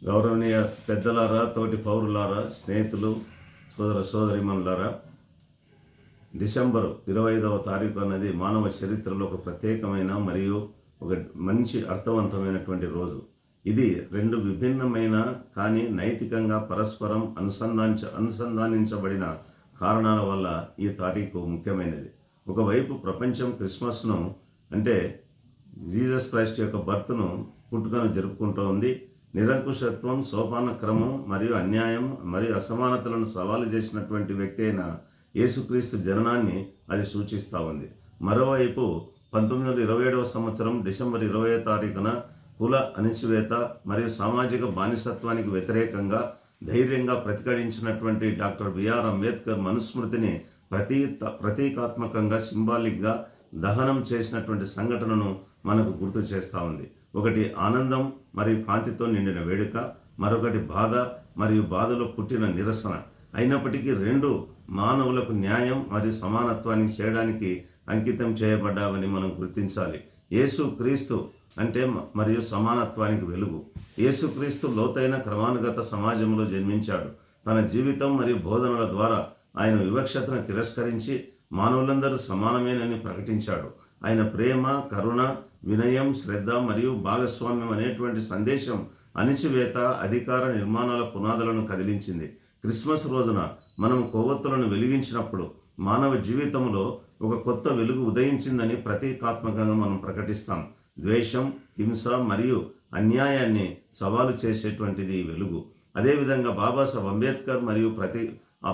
గౌరవనీయ పెద్దలారా, తోటి పౌరులారా, స్నేహితులు, సోదరీమణులారా, డిసెంబర్ 25వ తారీఖు అన్నది మానవ చరిత్రలో ఒక ప్రత్యేకమైన మరియు ఒక మంచి అర్థవంతమైనటువంటి రోజు. ఇది రెండు విభిన్నమైన కానీ నైతికంగా పరస్పరం అనుసంధానించబడిన కారణాల వల్ల ఈ తారీఖు ముఖ్యమైనది. ఒకవైపు ప్రపంచం క్రిస్మస్ను అంటే జీసస్ క్రైస్ట్ యొక్క బర్త్ను పుట్టుకను జరుపుకుంటూ ఉంది. నిరంకుశత్వం, సోపాన క్రమం మరియు అన్యాయం మరియు అసమానతలను సవాలు చేసినటువంటి వ్యక్తి అయిన యేసుక్రీస్తు జననాన్ని అది సూచిస్తూ ఉంది. మరోవైపు 1927వ సంవత్సరం డిసెంబర్ 20వ తారీఖున కుల అణిచివేత మరియు సామాజిక బానిసత్వానికి వ్యతిరేకంగా ధైర్యంగా ప్రతిఘటించినటువంటి డాక్టర్ బిఆర్ అంబేద్కర్ మనుస్మృతిని ప్రతీకాత్మకంగా సింబాలిక్గా దహనం చేసినటువంటి సంఘటనను మనకు గుర్తు చేస్తూ ఉంది. ఒకటి ఆనందం మరియు కాంతితో నిండిన వేడుక, మరొకటి బాధ మరియు బాధలో పుట్టిన నిరసన. అయినప్పటికీ రెండు మానవులకు న్యాయం మరియు సమానత్వాన్ని చేయడానికి అంకితం చేయబడ్డావని మనం గుర్తించాలి. యేసు క్రీస్తు అంటే మరియు సమానత్వానికి వెలుగు. యేసుక్రీస్తు లోతైన క్రమానుగత సమాజంలో జన్మించాడు. తన జీవితం మరియు బోధనల ద్వారా ఆయన వివక్షతను తిరస్కరించి మానవులందరూ సమానమేనని ప్రకటించాడు. ఆయన ప్రేమ, కరుణ, వినయం, శ్రద్ధ మరియు భాగస్వామ్యం అనేటువంటి సందేశం అణిచివేత, అధికార నిర్మాణాల పునాదులను కదిలించింది. క్రిస్మస్ రోజున మనం కొవ్వొత్తులను వెలిగించినప్పుడు మానవ జీవితంలో ఒక కొత్త వెలుగు ఉదయించిందని ప్రతీకాత్మకంగా మనం ప్రకటిస్తాం. ద్వేషం, హింస మరియు అన్యాయాన్ని సవాలు చేసేటువంటిది ఈ వెలుగు. అదేవిధంగా బాబాసాహెబ్ అంబేద్కర్ మరియు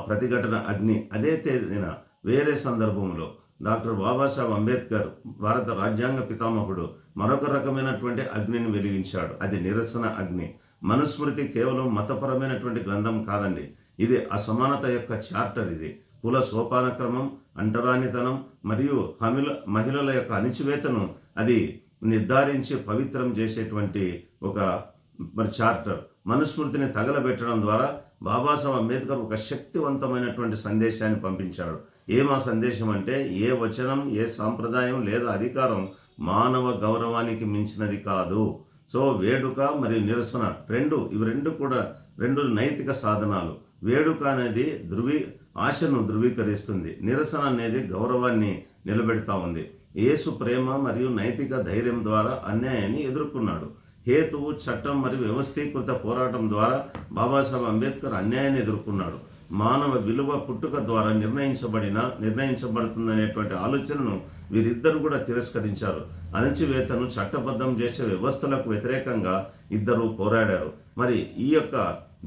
ప్రతిఘటన అగ్ని. అదే తేదీన వేరే సందర్భంలో డాక్టర్ బాబాసాహెబ్ అంబేద్కర్, భారత రాజ్యాంగ పితామహుడు, మరొక రకమైనటువంటి అగ్నిని వెలిగించాడు. అది నిరసన అగ్ని. మనుస్మృతి కేవలం మతపరమైనటువంటి గ్రంథం కాదండి, ఇది అసమానత యొక్క చార్టర్. ఇది కుల సోపానక్రమం, అంటరానితనం మరియు మహిళల యొక్క అణిచివేతను అది నిర్ధారించి పవిత్రం చేసేటువంటి ఒక చార్టర్. మనుస్మృతిని తగలబెట్టడం ద్వారా బాబాసాహెబ్ అంబేద్కర్ ఒక శక్తివంతమైనటువంటి సందేశాన్ని పంపించాడు. ఏమా సందేశం అంటే, ఏ వచనం, ఏ సాంప్రదాయం లేదా అధికారం మానవ గౌరవానికి మించినది కాదు. సో వేడుక మరియు నిరసన ఇవి రెండు కూడా నైతిక సాధనాలు. వేడుక అనేది ఆశను ధృవీకరిస్తుంది. నిరసన అనేది గౌరవాన్ని నిలబెడతా ఉంది. యేసు ప్రేమ మరియు నైతిక ధైర్యం ద్వారా అన్యాయాన్ని ఎదుర్కొన్నాడు. హేతువు, చట్టం మరియు వ్యవస్థీకృత పోరాటం ద్వారా బాబాసాహెబ్ అంబేద్కర్ అన్యాయాన్ని ఎదుర్కొన్నాడు. మానవ విలువ పుట్టుక ద్వారా నిర్ణయించబడుతుందనేటువంటి ఆలోచనను వీరిద్దరు కూడా తిరస్కరించారు. అణచివేతను చట్టబద్ధం చేసే వ్యవస్థలకు వ్యతిరేకంగా ఇద్దరు పోరాడారు. మరి ఈ యొక్క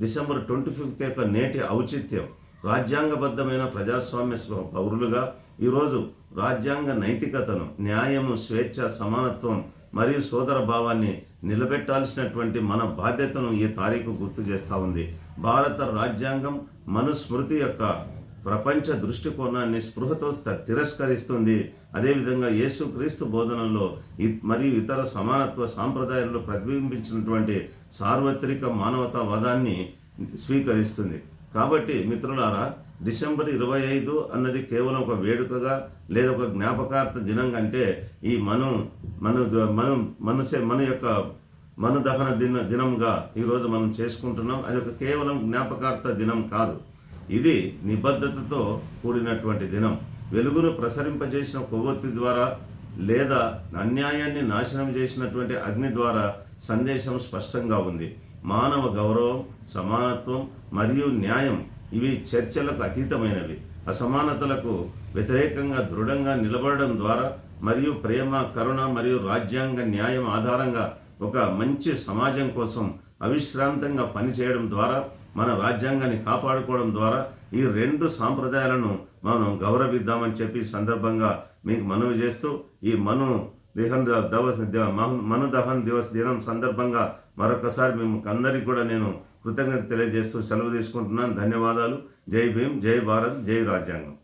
డిసెంబర్ 25 యొక్క నేటి ఔచిత్యం, రాజ్యాంగబద్ధమైన ప్రజాస్వామ్య పౌరులుగా ఈరోజు రాజ్యాంగ నైతికతను, న్యాయము, స్వేచ్ఛ, సమానత్వం మరియు సోదర భావాన్ని నిలబెట్టాల్సినటువంటి మన బాధ్యతను ఈ తారీఖు గుర్తు చేస్తూ ఉంది. భారత రాజ్యాంగం మనుస్మృతి యొక్క ప్రపంచ దృష్టికోణాన్ని స్పృహతో తిరస్కరిస్తుంది. అదేవిధంగా యేసుక్రీస్తు బోధనల్లో మరియు ఇతర సమానత్వ సాంప్రదాయాల్లో ప్రతిబింబించినటువంటి సార్వత్రిక మానవతావాదాన్ని స్వీకరిస్తుంది. కాబట్టి మిత్రులారా, డిసెంబర్ 25 అన్నది కేవలం ఒక వేడుకగా లేదా ఒక జ్ఞాపకార్థ దినం కంటే ఈ మన యొక్క మనుదహన దినంగా ఈరోజు మనం చేసుకుంటున్నాం. అది ఒక కేవలం జ్ఞాపకార్థ దినం కాదు, ఇది నిబద్ధతతో కూడినటువంటి దినం. వెలుగును ప్రసరింపజేసిన కొవ్వొత్తి ద్వారా లేదా అన్యాయాన్ని నాశనం చేసినటువంటి అగ్ని ద్వారా సందేశం స్పష్టంగా ఉంది. మానవ గౌరవం, సమానత్వం మరియు న్యాయం ఇవి చర్చలకు అతీతమైనవి. అసమానతలకు వ్యతిరేకంగా దృఢంగా నిలబడడం ద్వారా మరియు ప్రేమ, కరుణ మరియు రాజ్యాంగ న్యాయం ఆధారంగా ఒక మంచి సమాజం కోసం అవిశ్రాంతంగా పనిచేయడం ద్వారా, మన రాజ్యాంగాన్ని కాపాడుకోవడం ద్వారా ఈ రెండు సాంప్రదాయాలను మనం గౌరవిద్దామని చెప్పి సందర్భంగా మీకు మనవి చేస్తూ, ఈ మనుదహన్ దివస్ దినం సందర్భంగా మరొకసారి మేము అందరికీ కూడా నేను కృతజ్ఞత తెలియజేస్తూ సెలవు తీసుకుంటున్నాను. ధన్యవాదాలు. జై భీమ్, జై భారత్, జై రాజ్యాంగం.